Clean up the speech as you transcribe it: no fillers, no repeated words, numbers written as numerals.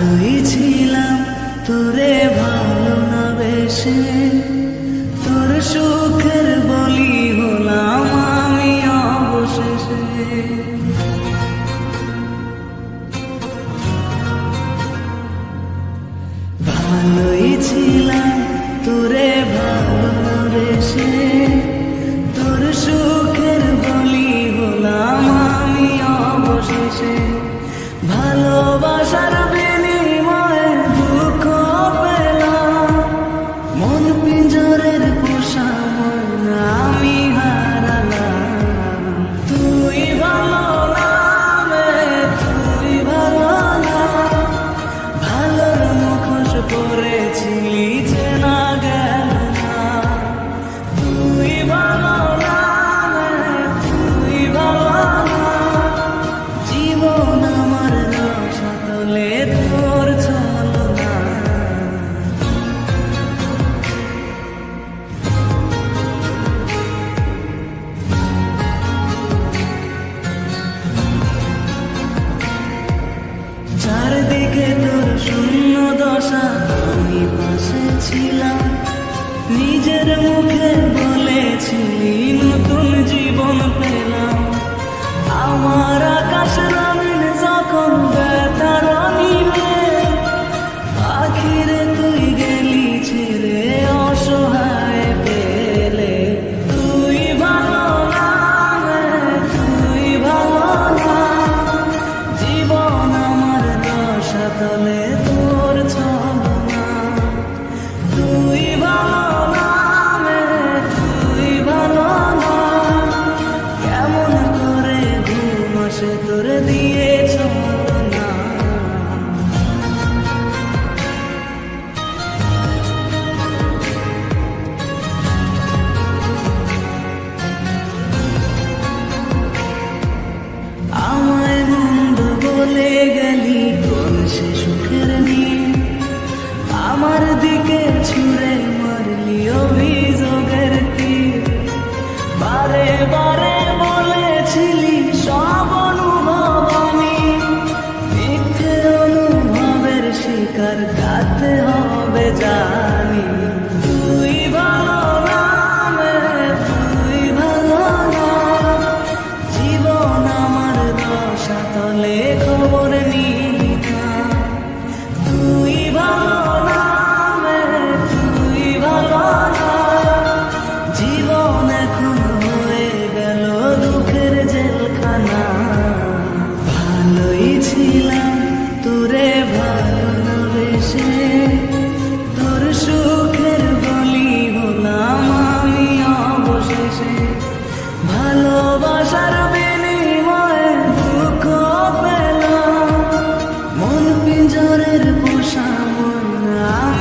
ভালোই ছিলাম তোরে ভালো না বেশে, তোর সুখের বলি হলাম আমি অবশেষে। ভালোই ছিলাম তোরে ভালো না বেশে, তোর সুখের বলি হলাম আমি অবশেষে। ভালোবাসার বিনিময়ে দুঃখ পেলাম, মন পিঞ্জরের পোষা মন আমি হারালাম। তুই ভালো না রে, তুই ভালো না, ভালোর মুখোশ পরেছিলি চেনা গেল না। তুই ভালো না রে, তুই ভালো না, জীবন আমার রসাতলে তোর ছলনা। চারদিকে তোর শূন্য দশা, আমি পাশে ছিলাম, নিজের মুখে বলেছিলি নতুন জীবন পেলাম। আমার আকাশ রঙিন যখন বেতার নিবে, পাখিরে তুই গেলি ছেড়ে অসহায় পেলে। তুই ভালো না রে, তুই ভালো না, জীবন আমার রসাতলে তোর ছলনা। তুই ভালো না রে, তুই ভালো না, কেমন করে ঘুম আসে তোর দিয়ে ছলনা। আমায় মন্দ বলে গেলি কোন সে সুখের নিয়ে, আমার দিকে ছুঁড়ে মারলি অভিযোগের তীর। বারে বারে বলেছিলি সব অনুভব আমি, মিথ্যে অনুভবের শিকার কাটতে হবে জানি। তুই ভালো না রে, তুই ভালো না, জীবন আমার রসাতলে খবর নিলি না। তুই ভালো না রে, তুই ভালো না, জীবন এখন হয়ে গেল দুঃখের জেলখানা। ভালোই ছিলাম তোরে ভালো না বেশে, তোর সুখের বলি হলাম আমি অবশেষে। ভালোবাসার বিনিময়ে দুঃখ পেলাম, মন পিঞ্জরের পোষা মন আমি